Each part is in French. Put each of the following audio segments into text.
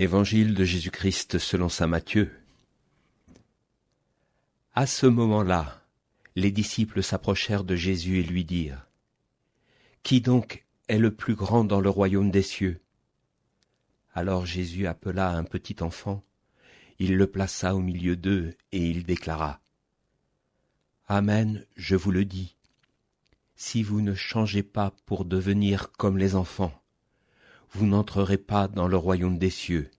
Évangile de Jésus-Christ selon saint Matthieu. À ce moment-là, les disciples s'approchèrent de Jésus et lui dirent : « Qui donc est le plus grand dans le royaume des cieux ?» Alors Jésus appela un petit enfant, il le plaça au milieu d'eux et il déclara : « Amen, je vous le dis, si vous ne changez pas pour devenir comme les enfants, vous n'entrerez pas dans le royaume des cieux.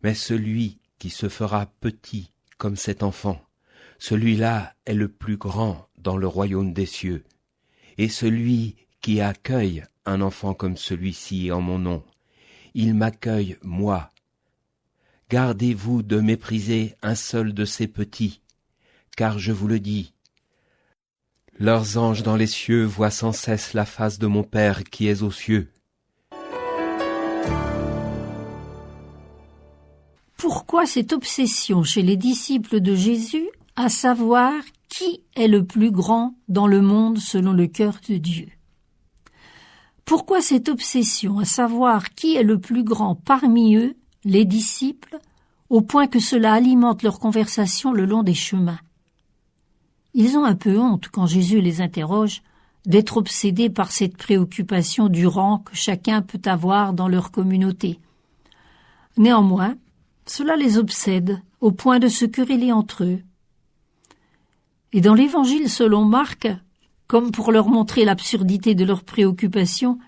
Mais celui qui se fera petit comme cet enfant, celui-là est le plus grand dans le royaume des cieux. Et celui qui accueille un enfant comme celui-ci en mon nom, il m'accueille moi. Gardez-vous de mépriser un seul de ces petits, car je vous le dis, leurs anges dans les cieux voient sans cesse la face de mon Père qui est aux cieux. » Pourquoi cette obsession chez les disciples de Jésus à savoir qui est le plus grand dans le monde selon le cœur de Dieu? Pourquoi cette obsession à savoir qui est le plus grand parmi eux, les disciples, au point que cela alimente leur conversation le long des chemins? Ils ont un peu honte, quand Jésus les interroge, d'être obsédés par cette préoccupation du rang que chacun peut avoir dans leur communauté. Néanmoins, cela les obsède au point de se quereller entre eux. Et dans l'Évangile selon Marc, comme pour leur montrer l'absurdité de leurs préoccupations,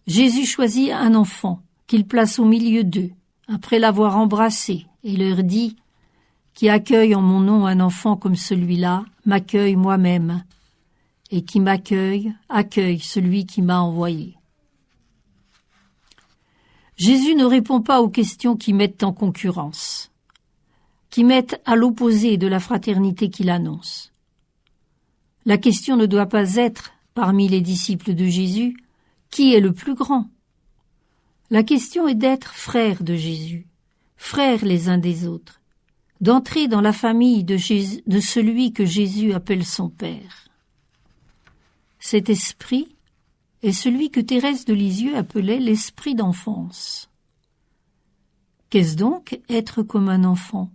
Jésus choisit un enfant qu'il place au milieu d'eux, après l'avoir embrassé, et leur dit : « Qui accueille en mon nom un enfant comme celui-là, m'accueille moi-même, et qui m'accueille, accueille celui qui m'a envoyé. » Jésus ne répond pas aux questions qui mettent en concurrence, qui mettent à l'opposé de la fraternité qu'il annonce. La question ne doit pas être, parmi les disciples de Jésus, qui est le plus grand. La question est d'être frères de Jésus, frères les uns des autres, d'entrer dans la famille de celui que Jésus appelle son Père. Cet esprit est celui que Thérèse de Lisieux appelait l'esprit d'enfance. Qu'est-ce donc être comme un enfant?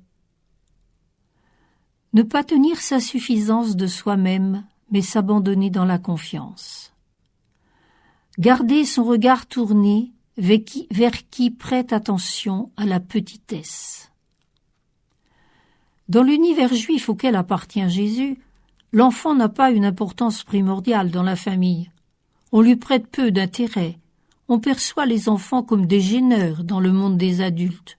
Ne pas tenir sa suffisance de soi-même, mais s'abandonner dans la confiance. Garder son regard tourné vers qui prête attention à la petitesse. Dans l'univers juif auquel appartient Jésus, l'enfant n'a pas une importance primordiale dans la famille. On lui prête peu d'intérêt. On perçoit les enfants comme des gêneurs dans le monde des adultes,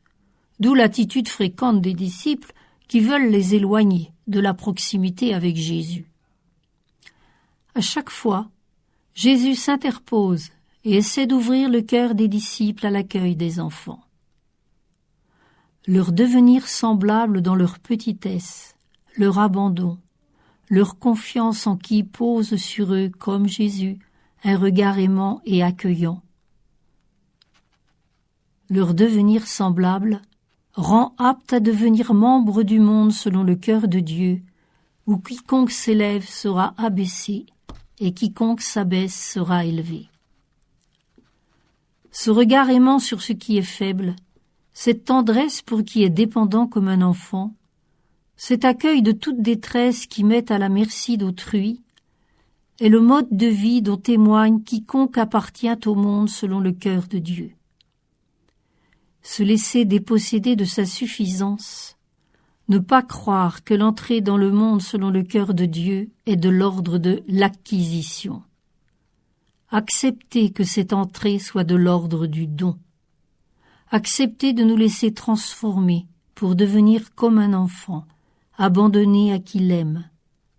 d'où l'attitude fréquente des disciples qui veulent les éloigner de la proximité avec Jésus. À chaque fois, Jésus s'interpose et essaie d'ouvrir le cœur des disciples à l'accueil des enfants. Leur devenir semblable dans leur petitesse, leur abandon, leur confiance en qui pose sur eux, comme Jésus, un regard aimant et accueillant. Leur devenir semblable rend apte à devenir membre du monde selon le cœur de Dieu, où quiconque s'élève sera abaissé et quiconque s'abaisse sera élevé. Ce regard aimant sur ce qui est faible, cette tendresse pour qui est dépendant comme un enfant, cet accueil de toute détresse qui met à la merci d'autrui, est le mode de vie dont témoigne quiconque appartient au monde selon le cœur de Dieu. Se laisser déposséder de sa suffisance, ne pas croire que l'entrée dans le monde selon le cœur de Dieu est de l'ordre de l'acquisition. Accepter que cette entrée soit de l'ordre du don. Accepter de nous laisser transformer pour devenir comme un enfant, abandonné à qui l'aime.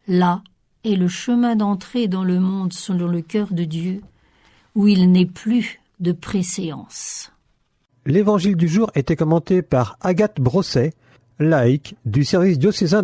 Là est le chemin d'entrée dans le monde selon le cœur de Dieu, où il n'est plus de préséance. L'évangile du jour était commenté par Agathe Brosset, laïque du service diocésain